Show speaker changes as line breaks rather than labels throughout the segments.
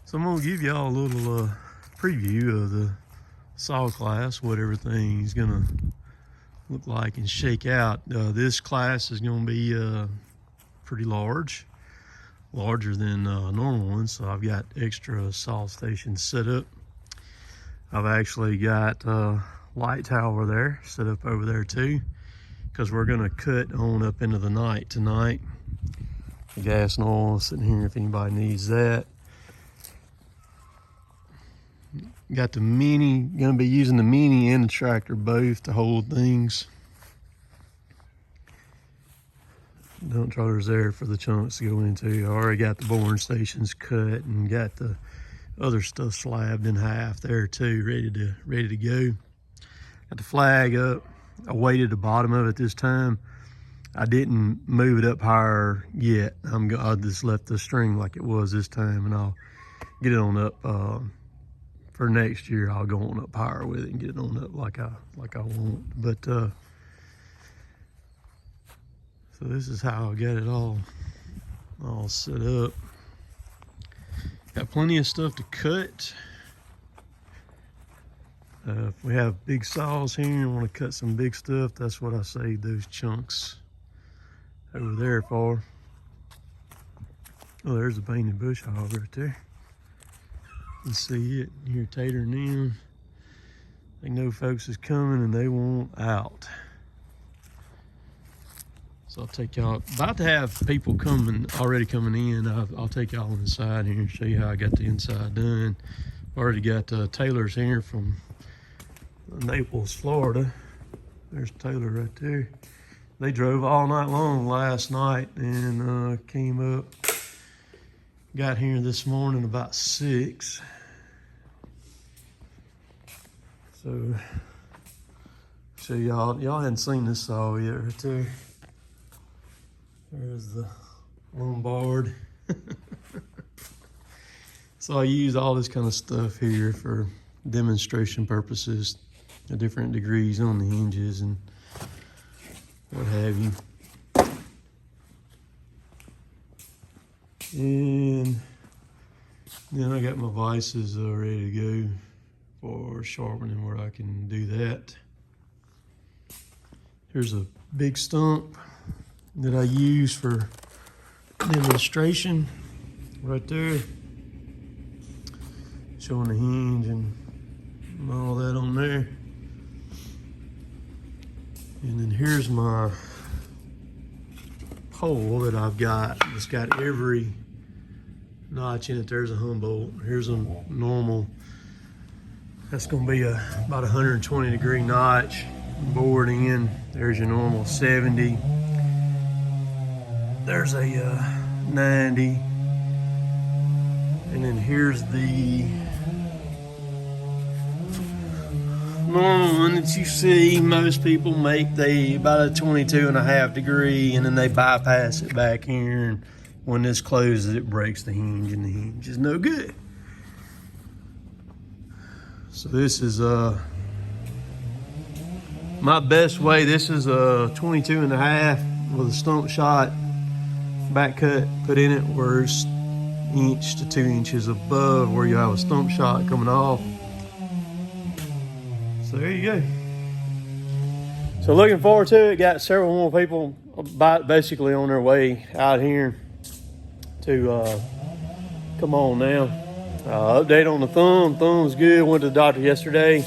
So I'm gonna give y'all a little preview of the saw class, what everything's gonna look like and shake out. This class is gonna be pretty large, larger than normal ones. So I've got extra saw stations set up. I've actually got light tower there set up over there too, because we're gonna cut on up into the night tonight. The gas and oil sitting here if anybody needs that. Got the Mini, gonna be using the Mini and the tractor both to hold things. Dump trailer's there for the chunks to go into. I already got the boring stations cut and got the other stuff slabbed in half there too, ready to go. Got the flag up. I weighted the bottom of it this time. I didn't move it up higher yet. I just left the string like it was this time, and I'll get it on up. For next year, I'll go on up higher with it and get it on up like I want. But so this is how I got it all set up. Got plenty of stuff to cut. If we have big saws here and want to cut some big stuff, that's what I saved those chunks over there for. Oh, there's a painted bush hog right there. You see it, you hear tatering in. They know folks is coming and they want out. So I'll take y'all, about to have people already coming in. I'll take y'all inside here and show you how I got the inside done. Already got Taylor's here from Naples, Florida. There's Taylor right there. They drove all night long last night and came up. Got here this morning about 6. So y'all hadn't seen this saw yet right there. There's the Lombard. So I use all this kind of stuff here for demonstration purposes, the different degrees on the hinges and what have you. And then I got my vices ready to go for sharpening where I can do that. Here's a big stump that I use for demonstration right there. Showing the hinge and all that on there. And then here's my hole that I've got. It's got every notch in it. There's a Humboldt. Here's a normal. That's going to be about 120 degree notch bored in. There's your normal 70. There's a 90. And then here's the normal one that you see most people make. About a 22.5 degree, and then they bypass it back here, and when this closes it breaks the hinge, and the hinge is no good. So this is my best way. This is a 22.5 with a stump shot back cut put in it, where it's 1 to 2 inches above where you have a stump shot coming off. So there you go. So looking forward to it. Got several more people basically on their way out here to come on now. Update on the thumb. Thumb's good. Went to the doctor yesterday.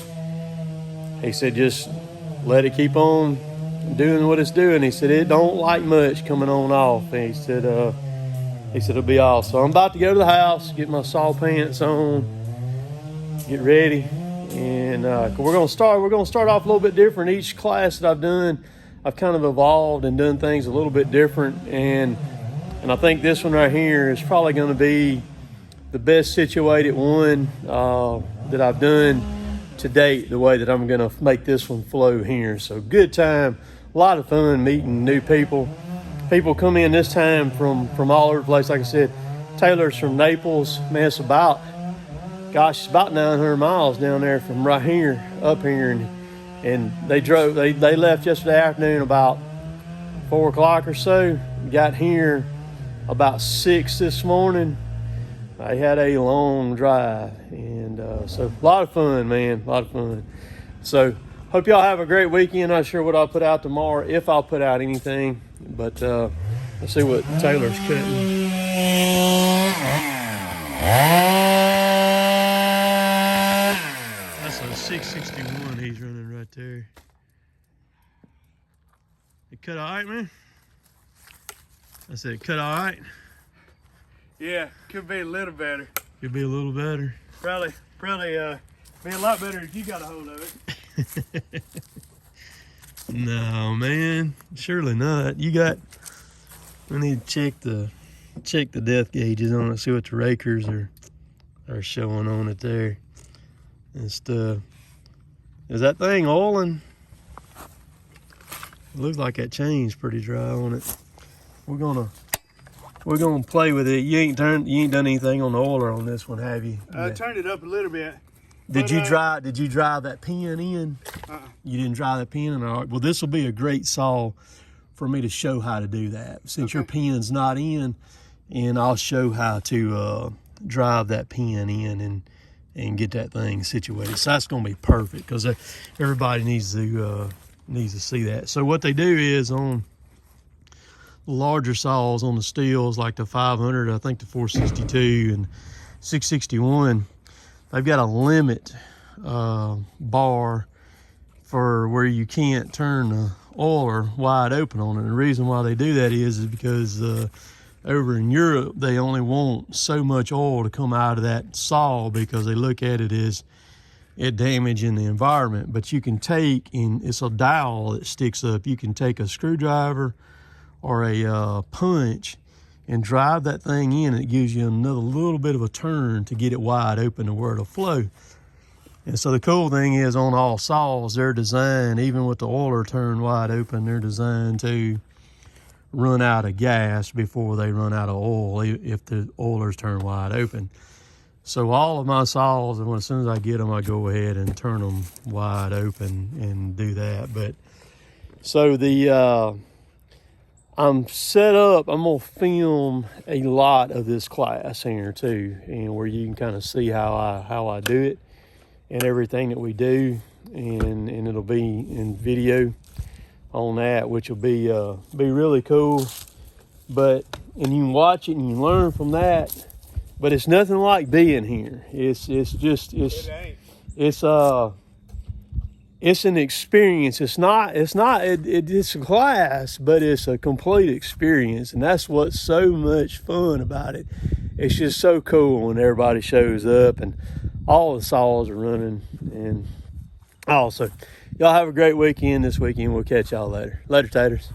He said just let it keep on doing what it's doing. He said it don't like much coming on off. And he said it'll be off. So I'm about to go to the house, get my saw pants on, get ready. And we're gonna start off a little bit different. Each class that I've done, I've kind of evolved and done things a little bit different. And I think this one right here is probably gonna be the best situated one that I've done to date, the way that I'm gonna make this one flow here. So good time, a lot of fun meeting new people. People come in this time from all over the place. Like I said, Taylor's from Naples. Man, it's about 900 miles down there from right here up here, and they left yesterday afternoon about 4 o'clock or so. Got here about 6 this morning. they had a long drive, and so a lot of fun, man, a lot of fun. So hope y'all have a great weekend. Not sure what I'll put out tomorrow, if I'll put out anything, but let's see what Taylor's cutting. That's a 661 he's running right there. It cut all right, man? I said, cut all right?
Yeah, could be a little better.
Could be a little better.
Probably be a lot better if you got a hold of it.
No, man, surely not. We need to check the depth gauges on it, see what the rakers are showing on it there and stuff. Is that thing oiling? It looks like that chain's pretty dry on it. We're gonna play with it. You ain't done anything on the oiler on this one, have you?
I turned it up a little bit.
Did you drive that pin in?
Uh-uh.
You didn't drive that pin in? All right. Well, this will be a great saw for me to show how to do that, since your pin's not in, and I'll show how to drive that pin in and get that thing situated. So that's gonna be perfect, because everybody needs to see that. So what they do is, on the larger saws, on the steels like the 500, I think the 462 and 661, they've got a limit bar for where you can't turn the oiler wide open on it. And the reason why they do that is because over in Europe, they only want so much oil to come out of that saw, because they look at it as it damaging the environment. But you can take, and it's a dowel that sticks up, you can take a screwdriver or a punch and drive that thing in, and it gives you another little bit of a turn to get it wide open to where it'll flow. And so the cool thing is, on all saws, they're designed, even with the oiler turned wide open, they're designed to run out of gas before they run out of oil if the oiler's turned wide open. So all of my saws, as soon as I get them, I go ahead and turn them wide open and do that. But so I'm set up, I'm gonna film a lot of this class here too, and where you can kind of see how I do it and everything that we do, and it'll be in video on that, which will be really cool. And you can watch it and you can learn from that, but it's nothing like being here. It's an experience. It's a class, but it's a complete experience, and that's what's so much fun about it. It's just so cool when everybody shows up and all the saws are running. And also, y'all have a great weekend this weekend. We'll catch y'all later. Later, taters.